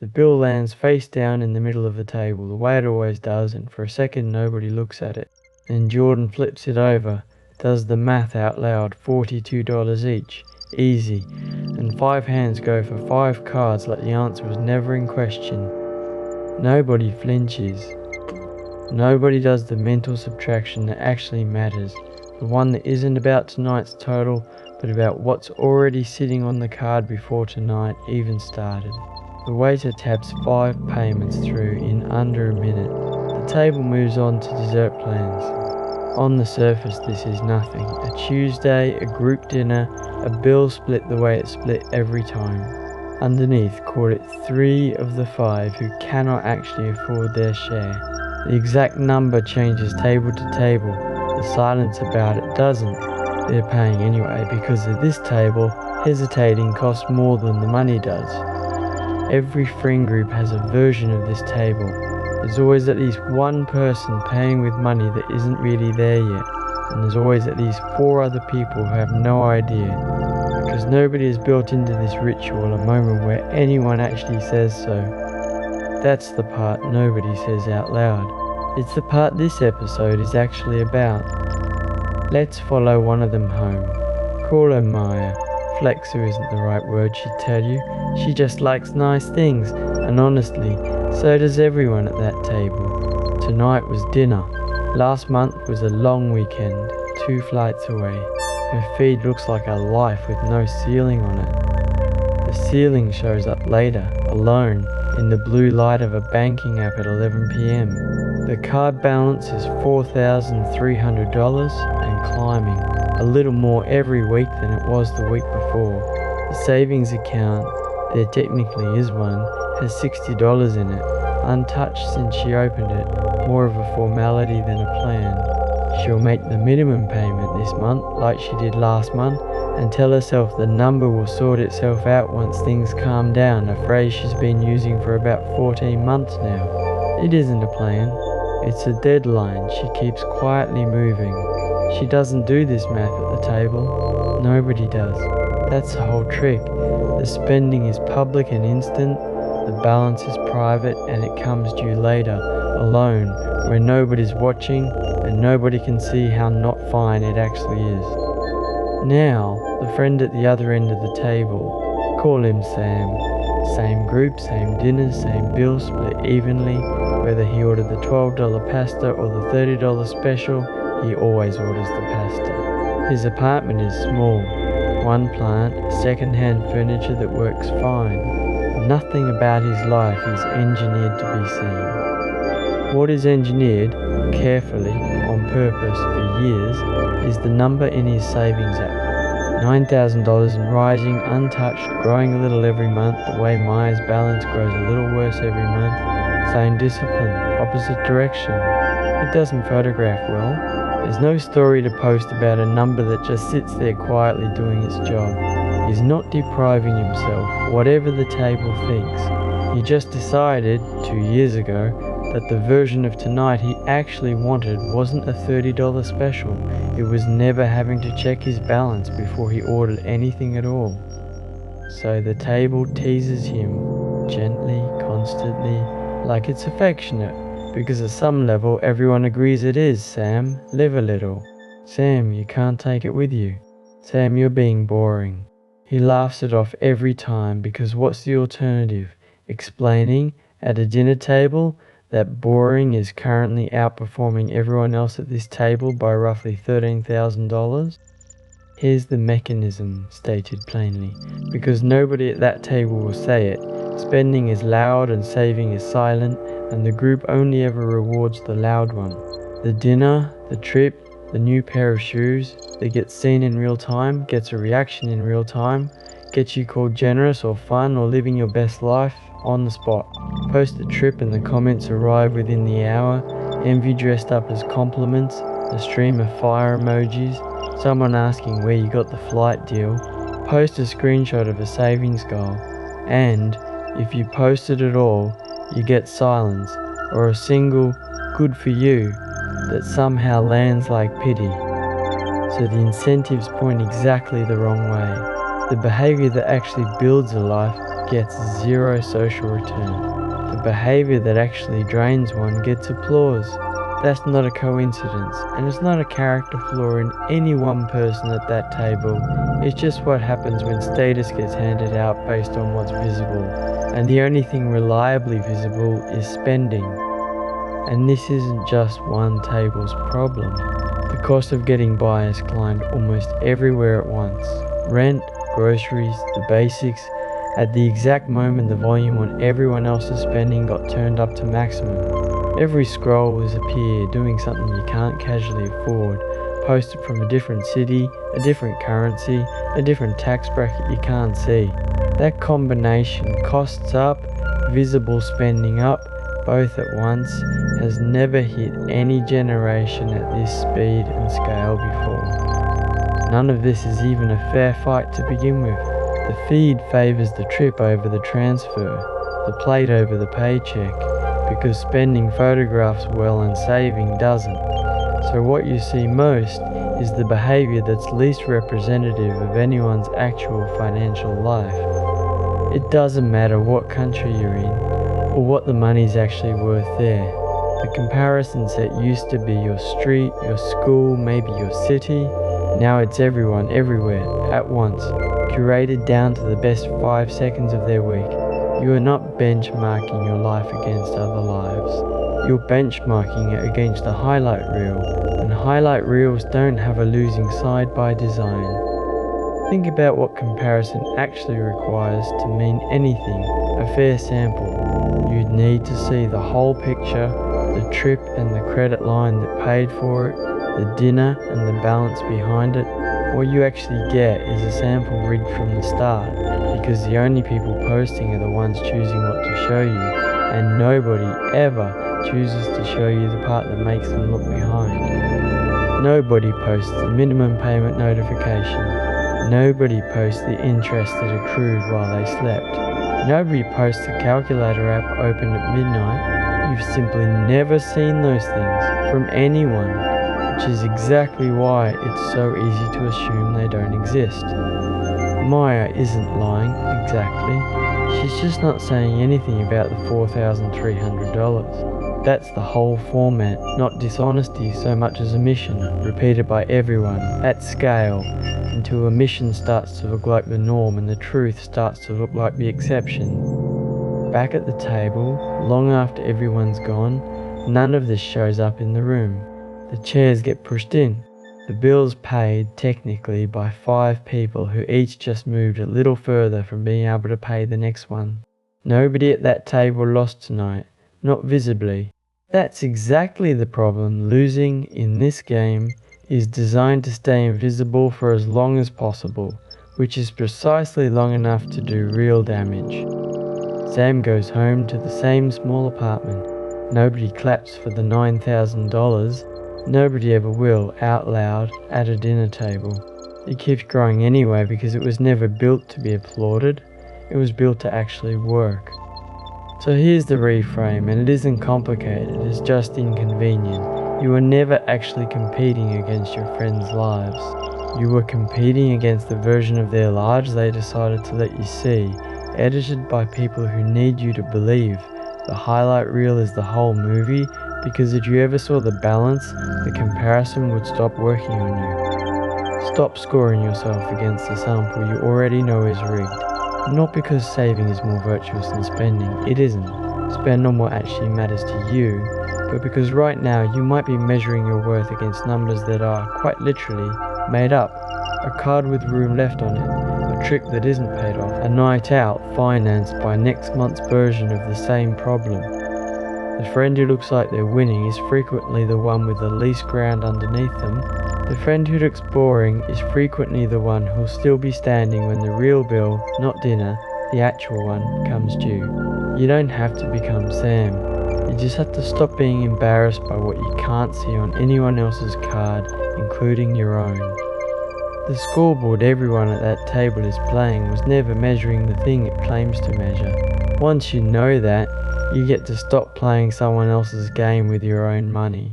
The bill lands face down in the middle of the table, the way it always does, and for a second nobody looks at it. Then Jordan flips it over, does the math out loud, $42 each, easy, and 5 hands go for 5 cards like the answer was never in question. Nobody flinches. Nobody does the mental subtraction that actually matters, the one that isn't about tonight's total, but about what's already sitting on the card before tonight even started. The waiter taps 5 payments through in under a minute. The table moves on to dessert plans. On the surface this is nothing. A Tuesday, a group dinner, a bill split the way it's split every time. Underneath, call it 3 of the 5 who cannot actually afford their share. The exact number changes table to table. The silence about it doesn't. They're paying anyway because at this table, hesitating costs more than the money does. Every friend group has a version of this table. There's always at least one person paying with money that isn't really there yet, and there's always at least 4 other people who have no idea, because nobody has built into this ritual a moment where anyone actually says so. That's the part nobody says out loud. It's the part this episode is actually about. Let's follow one of them home. Call her Maya. Flexer isn't the right word, she'd tell you. She just likes nice things, and honestly, so does everyone at that table. Tonight was dinner. Last month was a long weekend, 2 flights away. Her feed looks like a life with no ceiling on it. The ceiling shows up later, alone, in the blue light of a banking app at 11 p.m. The card balance is $4,300 and climbing. A little more every week than it was the week before. The savings account, there technically is one, has $60 in it, untouched since she opened it, more of a formality than a plan. She'll make the minimum payment this month like she did last month and tell herself the number will sort itself out once things calm down, a phrase she's been using for about 14 months now. It isn't a plan, it's a deadline she keeps quietly moving. She doesn't do this math at the table. Nobody does. That's the whole trick. The spending is public and instant, the balance is private and it comes due later, alone, where nobody's watching and nobody can see how not fine it actually is. Now, the friend at the other end of the table, call him Sam. Same group, same dinners, same bill, split evenly, whether he ordered the $12 pasta or the $30 special, he always orders the pasta. His apartment is small. 1 plant, second-hand furniture that works fine. Nothing about his life is engineered to be seen. What is engineered, carefully, on purpose for years, is the number in his savings app. $9,000 and rising, untouched, growing a little every month, the way Maya's balance grows a little worse every month. Same discipline, opposite direction. It doesn't photograph well. There's no story to post about a number that just sits there quietly doing its job. He's not depriving himself, whatever the table thinks. He just decided, 2 years ago, that the version of tonight he actually wanted wasn't a $30 special. It was never having to check his balance before he ordered anything at all. So the table teases him, gently, constantly, like it's affectionate. Because at some level everyone agrees it is. Sam, live a little. Sam, you can't take it with you. Sam, you're being boring. He laughs it off every time because what's the alternative? Explaining at a dinner table that boring is currently outperforming everyone else at this table by roughly $13,000? Here's the mechanism, stated plainly, because nobody at that table will say it. Spending is loud and saving is silent, and the group only ever rewards the loud one. The dinner, the trip, the new pair of shoes that gets seen in real time, gets a reaction in real time, gets you called generous or fun or living your best life on the spot. Post the trip and the comments arrive within the hour, envy dressed up as compliments, a stream of fire emojis, someone asking where you got the flight deal, post a screenshot of a savings goal, and, if you post it at all, you get silence, or a single, good for you, that somehow lands like pity. So the incentives point exactly the wrong way. The behavior that actually builds a life gets zero social return. The behavior that actually drains one gets applause. That's not a coincidence, and it's not a character flaw in any one person at that table. It's just what happens when status gets handed out based on what's visible, and the only thing reliably visible is spending. And this isn't just one table's problem. The cost of getting by has climbed almost everywhere at once. Rent, groceries, the basics. At the exact moment the volume on everyone else's spending got turned up to maximum. Every scroll was a peer doing something you can't casually afford, posted from a different city, a different currency, a different tax bracket you can't see. That combination, costs up, visible spending up, both at once, has never hit any generation at this speed and scale before. None of this is even a fair fight to begin with. The feed favours the trip over the transfer, the plate over the paycheck, because spending photographs well and saving doesn't. So what you see most is the behaviour that's least representative of anyone's actual financial life. It doesn't matter what country you're in, or what the money's actually worth there. The comparison set used to be your street, your school, maybe your city. Now it's everyone, everywhere, at once, curated down to the best 5 seconds of their week. You are not benchmarking your life against other lives. You're benchmarking it against a highlight reel, and highlight reels don't have a losing side by design. Think about what comparison actually requires to mean anything, a fair sample. You'd need to see the whole picture, the trip and the credit line that paid for it, the dinner and the balance behind it. What you actually get is a sample rigged from the start, because the only people posting are the ones choosing what to show you, and nobody ever chooses to show you the part that makes them look behind. Nobody posts the minimum payment notification. Nobody posts the interest that accrued while they slept. Nobody posts the calculator app opened at midnight. You've simply never seen those things from anyone, which is exactly why it's so easy to assume they don't exist. Maya isn't lying, exactly. She's just not saying anything about the $4,300. That's the whole format, not dishonesty so much as omission, repeated by everyone, at scale, until omission starts to look like the norm and the truth starts to look like the exception. Back at the table, long after everyone's gone, none of this shows up in the room. The chairs get pushed in. The bill's paid, technically, by 5 people who each just moved a little further from being able to pay the next one. Nobody at that table lost tonight, not visibly. That's exactly the problem. Losing in this game is designed to stay invisible for as long as possible, which is precisely long enough to do real damage. Sam goes home to the same small apartment. Nobody claps for the $9,000. Nobody ever will, out loud, at a dinner table. It keeps growing anyway because it was never built to be applauded. It was built to actually work. So here's the reframe, and it isn't complicated, it's just inconvenient. You were never actually competing against your friends' lives. You were competing against the version of their lives they decided to let you see, edited by people who need you to believe the highlight reel is the whole movie, because if you ever saw the balance, the comparison would stop working on you. Stop scoring yourself against the sample you already know is rigged. Not because saving is more virtuous than spending, it isn't. Spend on what actually matters to you, but because right now you might be measuring your worth against numbers that are, quite literally, made up. A card with room left on it, a trick that isn't paid off, a night out financed by next month's version of the same problem. The friend who looks like they're winning is frequently the one with the least ground underneath them. The friend who looks boring is frequently the one who'll still be standing when the real bill, not dinner, the actual one, comes due. You don't have to become Sam. You just have to stop being embarrassed by what you can't see on anyone else's card, including your own. The scoreboard everyone at that table is playing was never measuring the thing it claims to measure. Once you know that, you get to stop playing someone else's game with your own money.